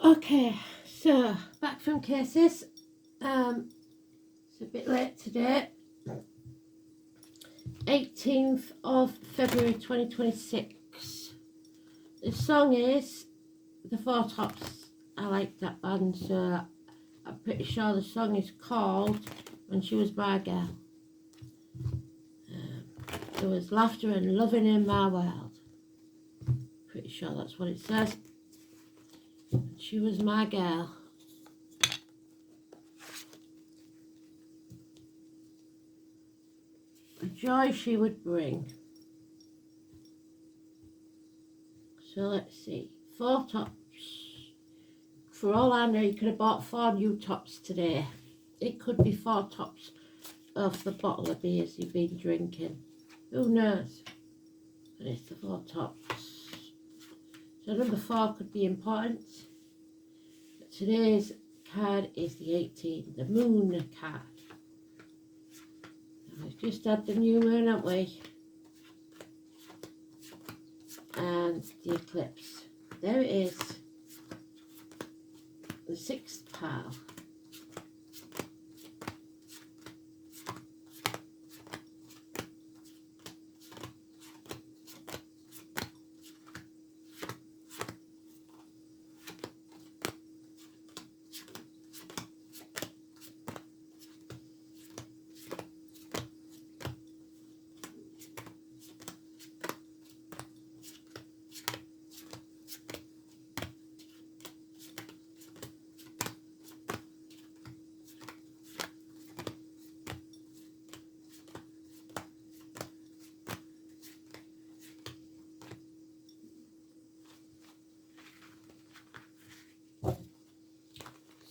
Okay, so back from cases. It's a bit late today. 18th of February 2026. The song is The Four Tops. I like that band, so I'm pretty sure the song is called When She Was My Girl. There was laughter and loving in my world. Pretty sure that's what it says. She was my girl. The joy she would bring. So let's see. 4 tops. For all I know, you could have bought 4 new tops today. It could be 4 tops of the bottle of beers you've been drinking. Who knows? But it's the 4 tops. So number 4 could be important. But today's card is the 18, the moon card. And we've just had the new moon, haven't we? And the eclipse. There it is. The 6th pile.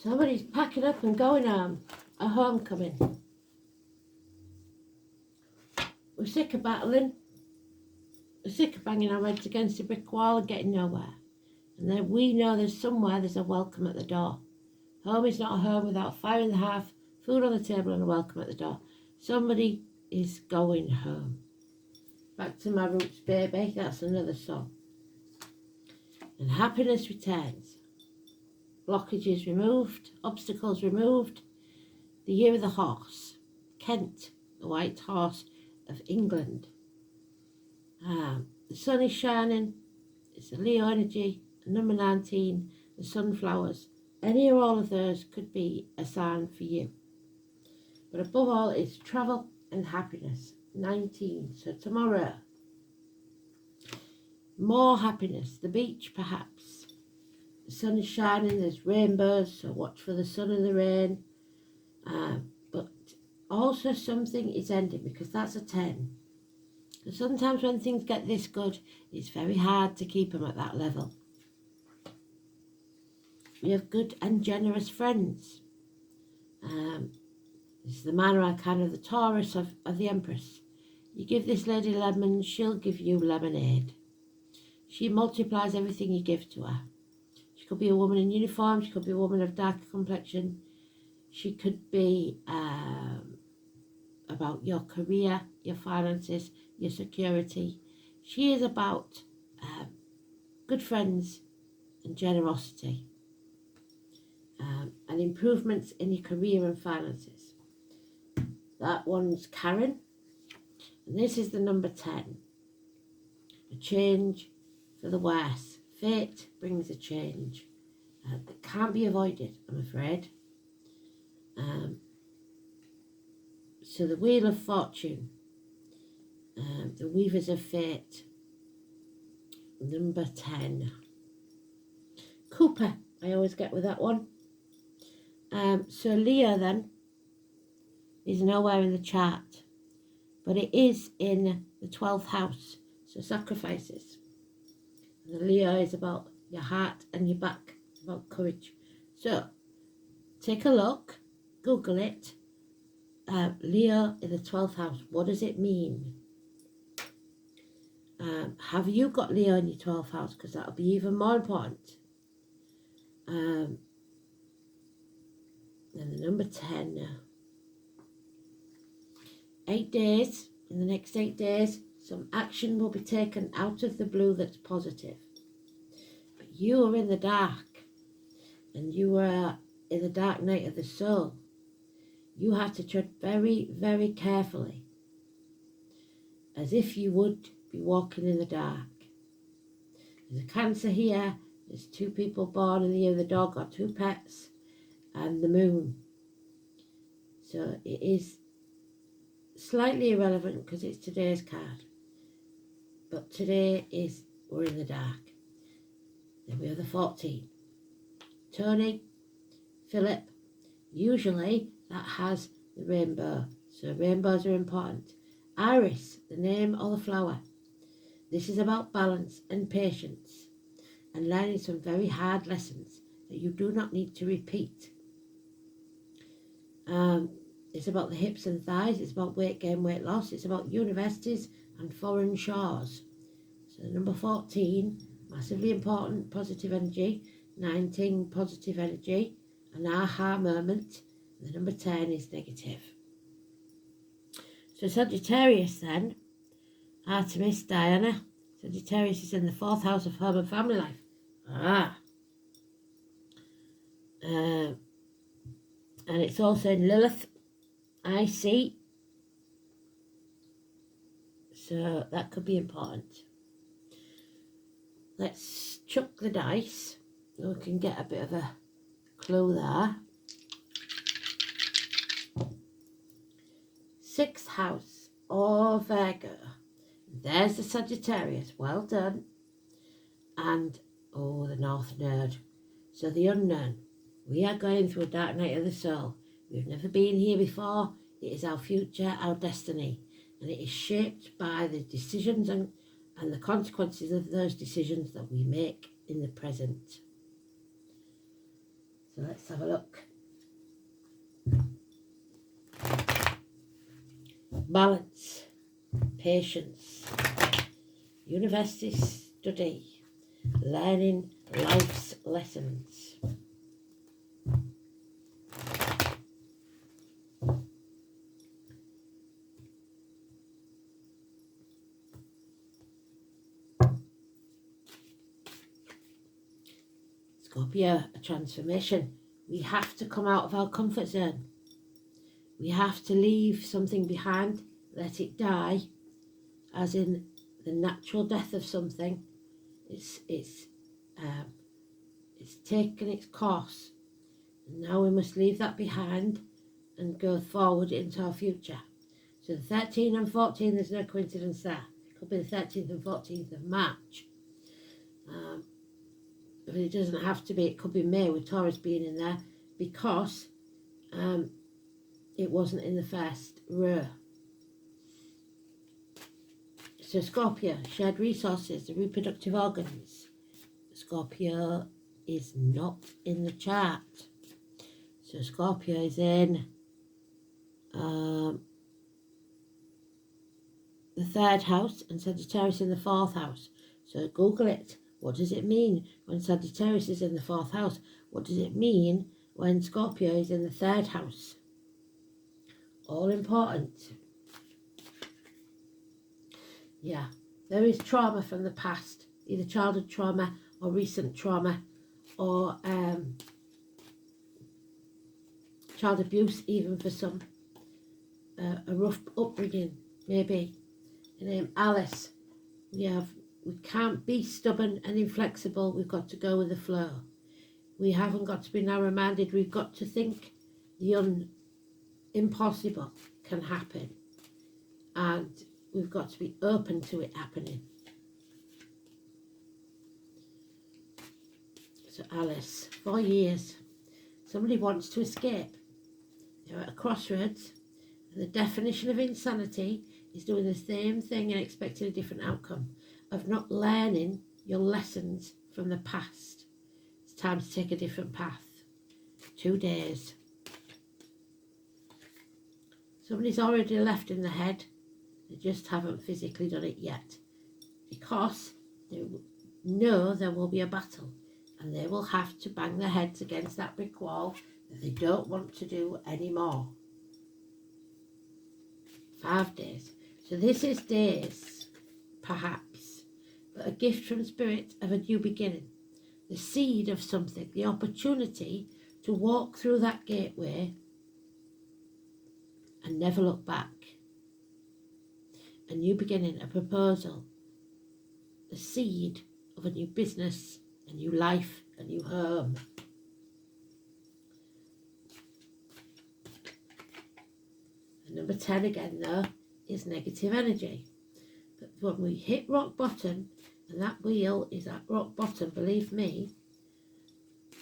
Somebody's packing up and going home. A homecoming. We're sick of battling. We're sick of banging our heads against a brick wall and getting nowhere. And then we know there's a welcome at the door. Home is not a home without fire in the hearth, food on the table and a welcome at the door. Somebody is going home. Back to my roots, baby. That's another song. And happiness returns. Blockages removed, obstacles removed. The year of the horse. Kent, the white horse of England. The sun is shining. It's a Leo energy. Number 19, the sunflowers. Any or all of those could be a sign for you. But above all, it's travel and happiness. 19, so tomorrow. More happiness. The beach, perhaps. The sun is shining, there's rainbows, so watch for the sun and the rain. But also something is ending, because that's a 10. So sometimes when things get this good, it's very hard to keep them at that level. We have good and generous friends. This is the minor arcana of the Taurus of the Empress. You give this lady lemon, she'll give you lemonade. She multiplies everything you give to her. She could be a woman in uniform, she could be a woman of darker complexion. She could be about your career, your finances, your security. She is about good friends and generosity. And improvements in your career and finances. That one's Karen. And this is the number 10. A change for the worse. Fate brings a change that can't be avoided, I'm afraid. So the Wheel of Fortune. The Weavers of Fate. Number 10. Cooper. I always get with that one. So Leo then is nowhere in the chart, but it is in the 12th house, so sacrifices. And the Leo is about your heart and your back, about courage. So take a look, Google it, Leo in the 12th house, what does it mean? Have you got Leo in your 12th house? Because that'll be even more important. And the number 10 now. 8 days, in the next 8 days, some action will be taken out of the blue that's positive. But you are in the dark. and you are in the dark night of the soul, you have to tread very, very carefully, as if you would be walking in the dark. There's a Cancer here, there's 2 people born in the year of the dog, or 2 pets, and the moon. So it is slightly irrelevant because it's today's card. But today is, we're in the dark. Then we have the 14. Tony, Philip, usually that has the rainbow. So rainbows are important. Iris, the name of the flower. This is about balance and patience and learning some very hard lessons that you do not need to repeat. It's about the hips and thighs. It's about weight gain, weight loss. It's about universities and foreign shores. So number 14, massively important, positive energy. 19, positive energy, an aha moment. And the number 10 is negative. So Sagittarius then, Artemis, Diana. Sagittarius is in the 4th house of home and family life. And it's also in Lilith, I see. So that could be important. Let's chuck the dice. We can get a bit of a clue there. 6th house, Virgo. There's the Sagittarius, well done. And, the North Node. So the unknown. We are going through a dark night of the soul. We've never been here before. It is our future, our destiny. And it is shaped by the decisions and the consequences of those decisions that we make in the present. So let's have a look. Balance, patience, university study, learning life's lessons. Scorpio, a transformation. We have to come out of our comfort zone. We have to leave something behind, let it die, as in the natural death of something. It's taken its course. And now we must leave that behind and go forward into our future. So the 13 and 14, there's no coincidence there. It could be the 13th and 14th of March. But it doesn't have to be. It could be May with Taurus being in there because it wasn't in the first row. So Scorpio, shared resources, the reproductive organs. Scorpio is not in the chart. So Scorpio is in the 3rd house and Sagittarius in the 4th house. So Google it. What does it mean when Sagittarius is in the 4th house? What does it mean when Scorpio is in the 3rd house? All important. Yeah, there is trauma from the past, either childhood trauma or recent trauma or child abuse, even for some. A rough upbringing, maybe. The name Alice. We can't be stubborn and inflexible. We've got to go with the flow. We haven't got to be narrow-minded. We've got to think the impossible can happen. And we've got to be open to it happening. So Alice, 4 years. Somebody wants to escape. They're at a crossroads. And the definition of insanity is doing the same thing and expecting a different outcome. Of not learning your lessons from the past. It's time to take a different path. 2 days. Somebody's already left in the head. They just haven't physically done it yet. Because they know there will be a battle. And they will have to bang their heads against that brick wall that they don't want to do anymore. 5 days. So this is days, perhaps. But a gift from Spirit of a new beginning. the seed of something, the opportunity to walk through that gateway and never look back. A new beginning, a proposal, the seed of a new business, a new life, a new home. And number 10 again though is negative energy. But when we hit rock bottom, and that wheel is at rock bottom, believe me,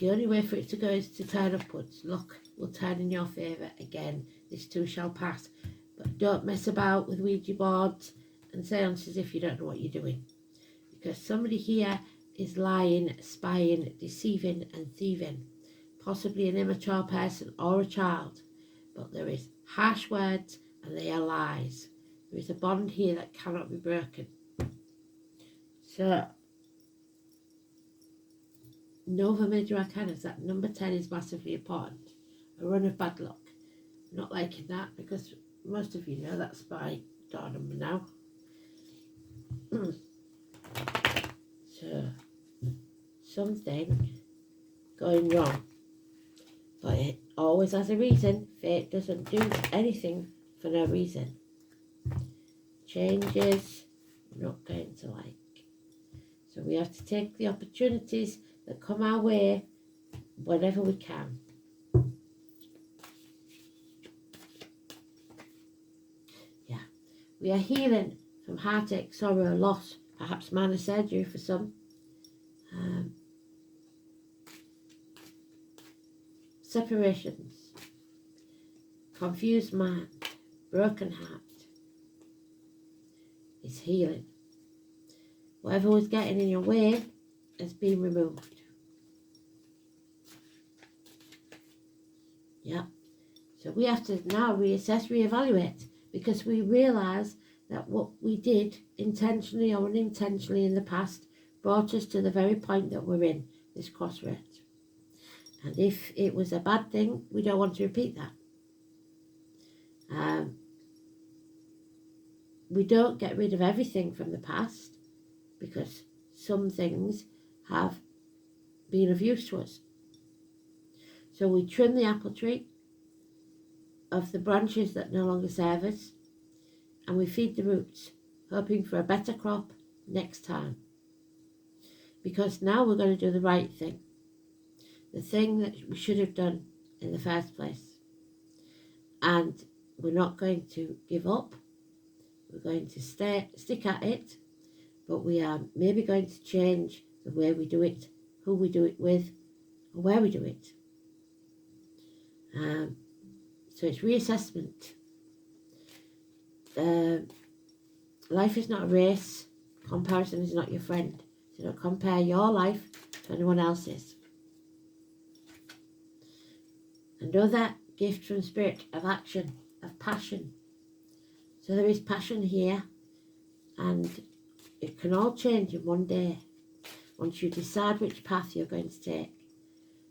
the only way for it to go is to turn upwards. Luck will turn in your favour again. This too shall pass. But don't mess about with Ouija boards and seances if you don't know what you're doing. Because somebody here is lying, spying, deceiving and thieving. Possibly an immature person or a child. But there is harsh words and they are lies. There is a bond here that cannot be broken. So, Nova Major Arcanas, that number 10 is massively important. A run of bad luck. Not liking that because most of you know that's my door number now. So, something going wrong. But it always has a reason. Fate doesn't do anything for no reason. Changes, we're not going to like. So we have to take the opportunities that come our way whenever we can. Yeah, we are healing from heartache, sorrow, loss, perhaps minor surgery for some. Separations, confused mind, broken heart is healing. Whatever was getting in your way has been removed. Yeah. So we have to now reassess, reevaluate, because we realise that what we did intentionally or unintentionally in the past brought us to the very point that we're in, this crossroads. And if it was a bad thing, we don't want to repeat that. We don't get rid of everything from the past because some things have been of use to us. So we trim the apple tree of the branches that no longer serve us and we feed the roots, hoping for a better crop next time. Because now we're going to do the right thing. The thing that we should have done in the first place. And we're not going to give up. We're going to stick at it, but we are maybe going to change the way we do it, who we do it with, or where we do it. So it's reassessment. Life is not a race. Comparison is not your friend. So don't compare your life to anyone else's. Another gift from Spirit of action, of passion. So there is passion here, and it can all change in one day once you decide which path you're going to take.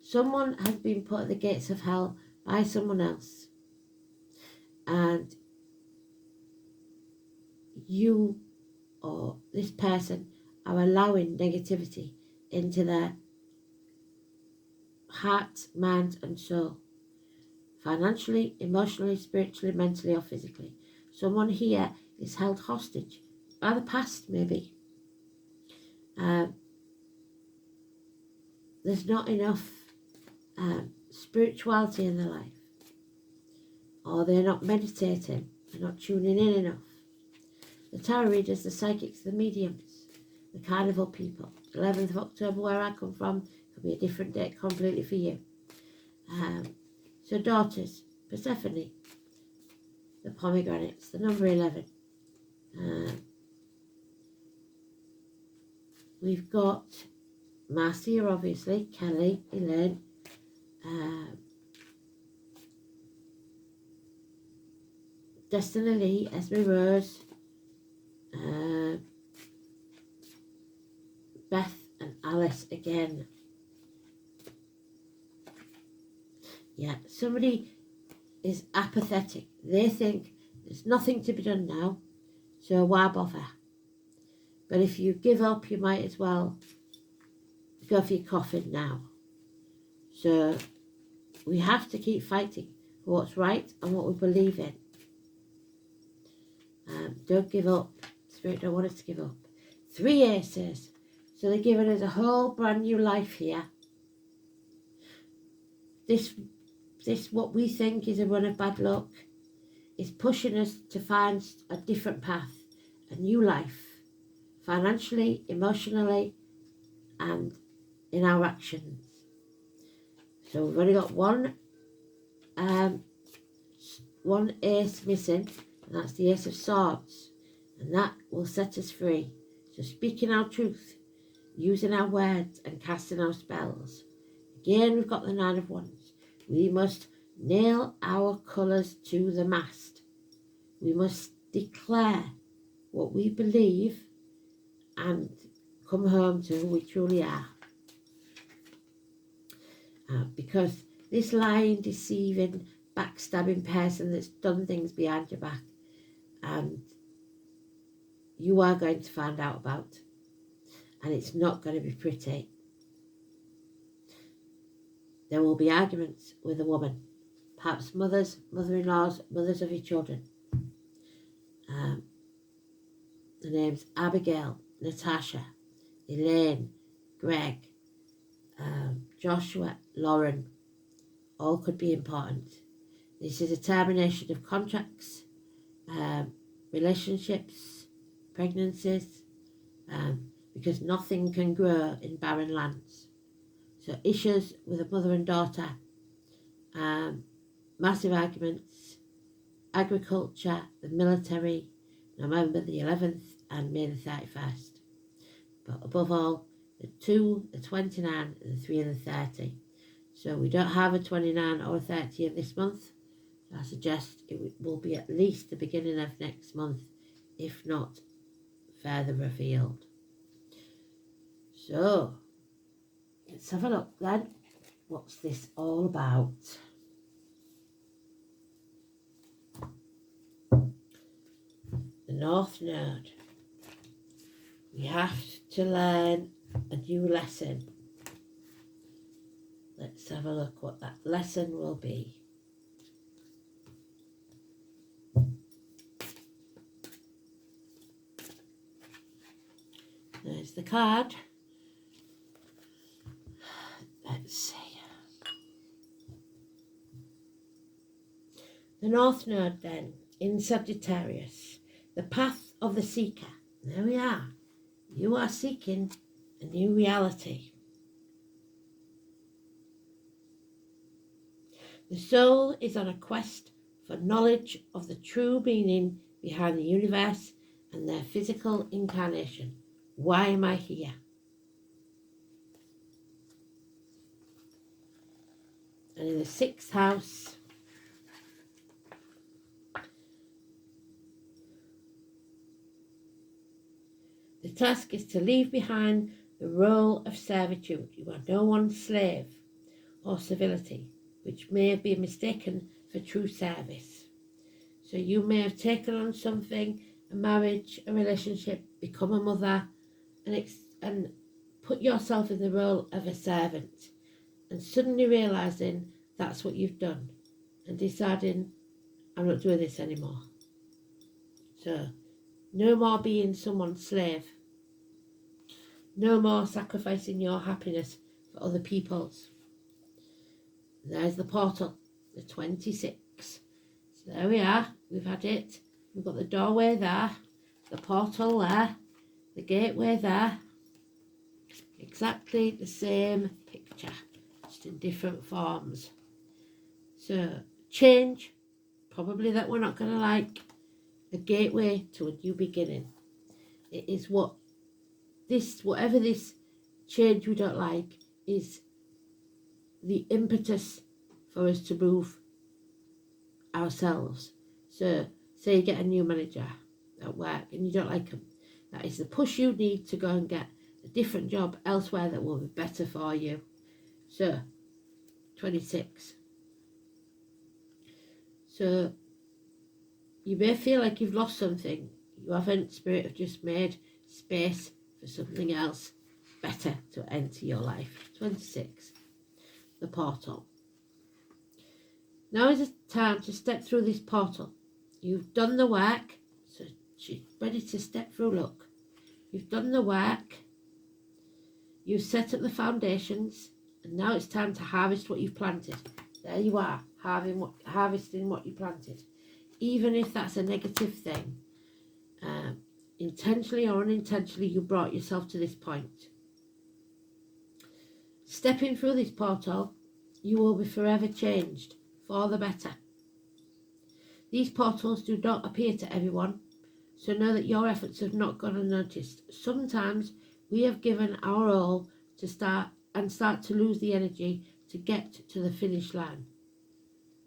Someone has been put at the gates of hell by someone else, and you or this person are allowing negativity into their heart, mind and soul, financially, emotionally, spiritually, mentally or physically. Someone here is held hostage by the past, maybe. There's not enough spirituality in their life, or they're not meditating, they're not tuning in enough. The tarot readers, the psychics, the mediums, the carnival people. 11th of October, where I come from, could be a different date completely for you. So daughters, Persephone, the pomegranates, the number 11. We've got Marcia, obviously, Kelly, Elaine, Destiny Lee, Esme Rose, Beth and Alice again. Yeah, somebody is apathetic. They think there's nothing to be done now, so why bother? But if you give up, you might as well go for your coffin now. So we have to keep fighting for what's right and what we believe in. Don't give up. Spirit don't want us to give up. 3 aces. So they're giving us a whole brand new life here. This what we think is a run of bad luck is pushing us to find a different path, a new life, financially, emotionally, and in our actions. So we've only got one ace missing, and that's the Ace of Swords, and that will set us free. So speaking our truth, using our words and casting our spells. Again, we've got the 9 of Wands. We must nail our colours to the mast. We must declare what we believe and come home to who we truly are. Because this lying, deceiving, backstabbing person that's done things behind your back, and you are going to find out about, and it's not going to be pretty. There will be arguments with a woman, perhaps mothers, mother-in-laws, mothers of your children. The names Abigail, Natasha, Elaine, Greg, Joshua, Lauren, all could be important. This is a termination of contracts, relationships, pregnancies, because nothing can grow in barren lands. So issues with a mother and daughter, massive arguments, agriculture, the military, November the 11th and May the 31st. But above all, the 2, the 29, the 3 and the 30. So we don't have a 29 or a 30 of this month. So I suggest it will be at least the beginning of next month, if not further revealed. So let's have a look then. What's this all about? The North Node. We have to learn a new lesson. Let's have a look what that lesson will be. There's the card. Let's see. The North Node then, in Sagittarius, the path of the seeker. There we are. You are seeking a new reality. The soul is on a quest for knowledge of the true meaning behind the universe and their physical incarnation. Why am I here? And in the 6th house, the task is to leave behind the role of servitude. You are no one's slave or servility, which may be mistaken for true service. So you may have taken on something, a marriage, a relationship, become a mother, and put yourself in the role of a servant, and suddenly realising that's what you've done, and deciding, I'm not doing this anymore. So, no more being someone's slave. No more sacrificing your happiness for other people's. There's the portal, the 26. So there we are, we've had it. We've got the doorway there, the portal there, the gateway there. Exactly the same picture, just in different forms. So, change, probably that we're not going to like. The gateway to a new beginning. It is whatever this change we don't like is the impetus for us to move ourselves. So say you get a new manager at work and you don't like them. That is the push you need to go and get a different job elsewhere that will be better for you. So 26. So you may feel like you've lost something. You haven't. Spirit have just made space for something else. better to enter your life. 26. The portal. Now is the time to step through this portal. You've done the work, so she's ready to step through. Look, you've done the work, you've set up the foundations, and now it's time to harvest what you've planted. There you are, harvesting what you planted. Even if that's a negative thing, intentionally or unintentionally, you brought yourself to this point. Stepping through this portal, you will be forever changed for the better. These portals do not appear to everyone, so know that your efforts have not gone unnoticed. Sometimes we have given our all to start to lose the energy to get to the finish line.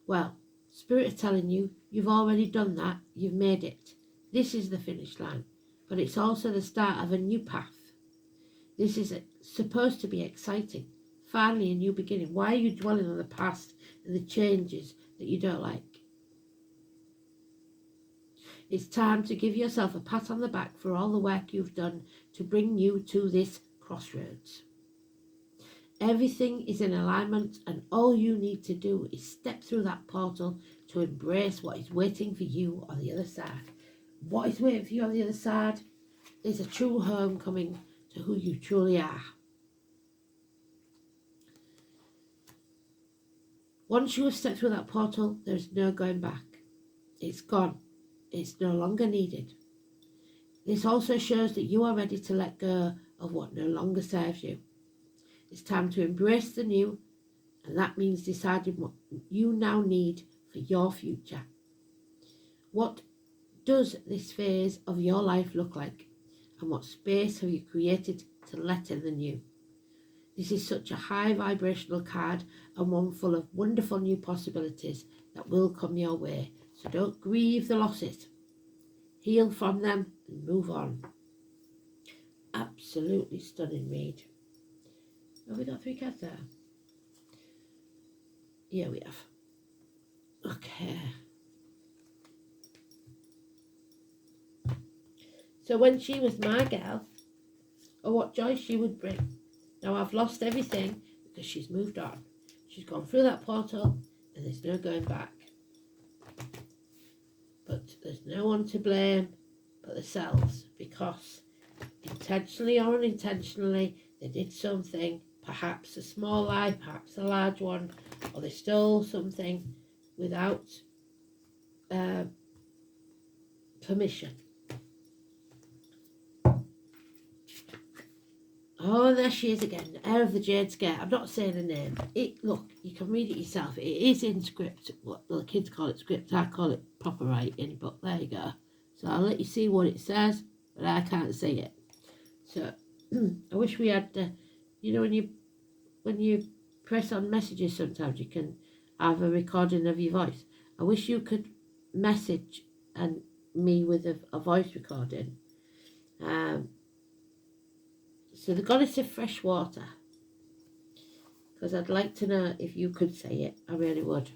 Well, Spirit is telling you, you've already done that, you've made it. This is the finish line, but it's also the start of a new path. This is supposed to be exciting. Finally, a new beginning. Why are you dwelling on the past and the changes that you don't like? It's time to give yourself a pat on the back for all the work you've done to bring you to this crossroads. Everything is in alignment, and all you need to do is step through that portal to embrace what is waiting for you on the other side. What is waiting for you on the other side is a true homecoming to who you truly are. Once you have stepped through that portal, there is no going back. It's gone. It's no longer needed. This also shows that you are ready to let go of what no longer serves you. It's time to embrace the new, and that means deciding what you now need for your future. What does this phase of your life look like? And what space have you created to let in the new? This is such a high vibrational card, and one full of wonderful new possibilities that will come your way. So don't grieve the losses. Heal from them and move on. Absolutely stunning read. Have we got 3 cards there? Yeah, we have. Okay. So when she was my girl, oh, what joy she would bring. Now I've lost everything because she's moved on. She's gone through that portal and there's no going back. But there's no one to blame but themselves, because intentionally or unintentionally they did something, perhaps a small lie, perhaps a large one, or they stole something without permission. Oh, there she is again, Heir of the Jade Scare. I'm not saying her name. Look, you can read it yourself. It is in script. What the kids call it script, I call it proper writing, but there you go. So I'll let you see what it says, but I can't say it. So I wish we had, you know, when you press on messages, sometimes you can have a recording of your voice. I wish you could message me with a voice recording. So the Goddess of Fresh Water, because I'd like to know if you could say it. I really would.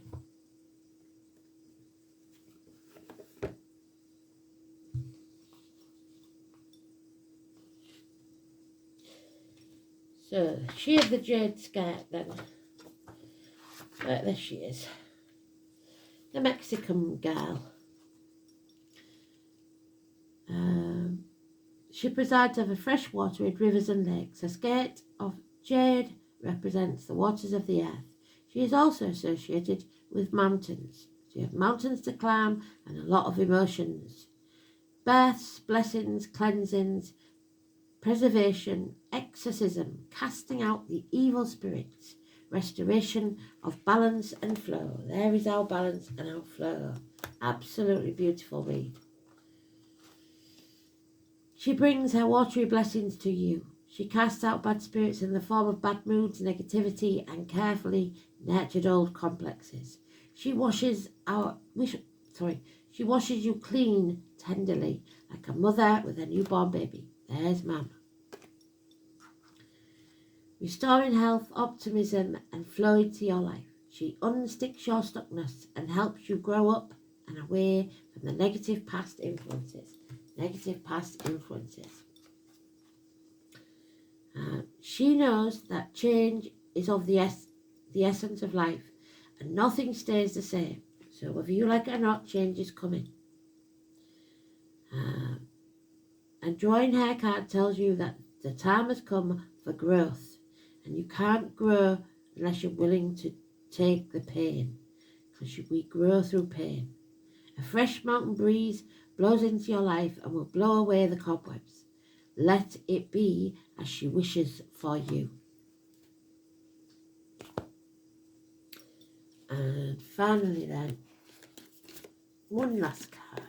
So she had the jade skirt then. Right, there she is. The Mexican girl. She presides over freshwater rivers and lakes. Her skirt of jade represents the waters of the earth. She is also associated with mountains. So you have mountains to climb and a lot of emotions. Births, blessings, cleansings, preservation, exorcism, casting out the evil spirits, restoration of balance and flow. There is our balance and our flow. Absolutely beautiful read. She brings her watery blessings to you. She casts out bad spirits in the form of bad moods, negativity, and carefully nurtured old complexes. She washes you clean tenderly, like a mother with a newborn baby. There's Mum. Restoring health, optimism, and flow into your life. She unsticks your stuckness and helps you grow up and away from the negative past influences. She knows that change is of the essence of life, and nothing stays the same. So whether you like it or not, change is coming. And drawing hair card tells you that the time has come for growth, and you can't grow unless you're willing to take the pain, because we grow through pain. A fresh mountain breeze blows into your life and will blow away the cobwebs. Let it be as she wishes for you. And finally then, one last card.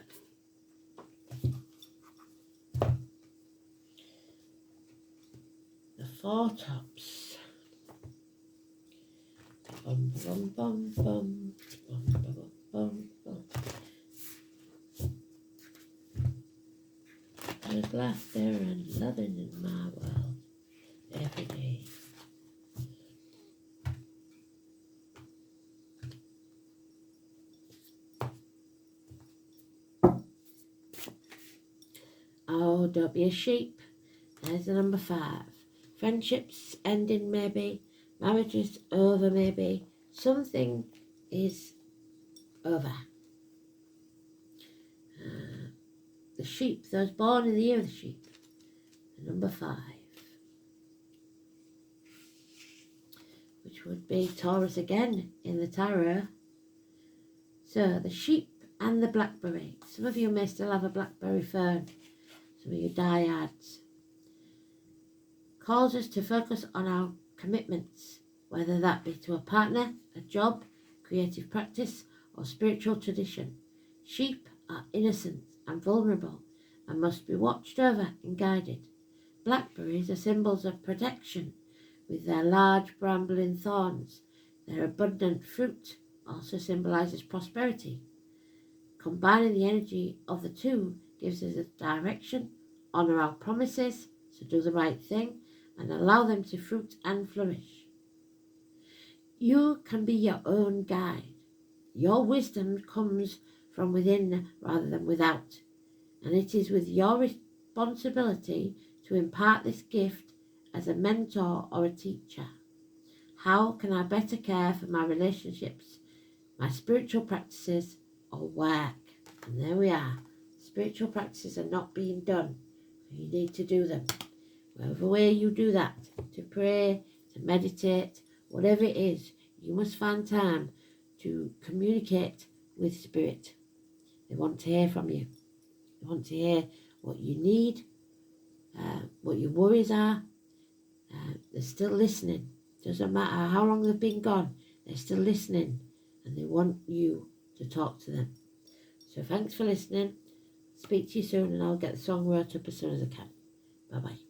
The Four Tops. Bum, bum, bum, bum, bum, bum, bum, bum. There's laughter and loving in my world every day. Oh, don't be a sheep. There's the number 5. Friendships ending maybe. Marriages over maybe. Something is over. The sheep, those born in the year of the sheep. The number 5. Which would be Taurus again in the tarot. So the sheep and the blackberry. Some of you may still have a blackberry fern. Some of you diehards. Calls us to focus on our commitments, whether that be to a partner, a job, creative practice, or spiritual tradition. Sheep are innocent and vulnerable and must be watched over and guided. Blackberries are symbols of protection with their large brambling thorns. Their abundant fruit also symbolises prosperity. Combining the energy of the two gives us a direction, honour our promises, so do the right thing, and allow them to fruit and flourish. You can be your own guide. Your wisdom comes from within rather than without, and it is with your responsibility to impart this gift as a mentor or a teacher. How can I better care for my relationships, my spiritual practices, or work? And there we are. Spiritual practices are not being done. You need to do them. Whatever way you do that, to pray, to meditate, whatever it is, you must find time to communicate with Spirit. They want to hear from you. They want to hear what you need, what your worries are. They're still listening. Doesn't matter how long they've been gone, they're still listening, and they want you to talk to them. So thanks for listening. Speak to you soon, and I'll get the song wrote up as soon as I can. Bye-bye.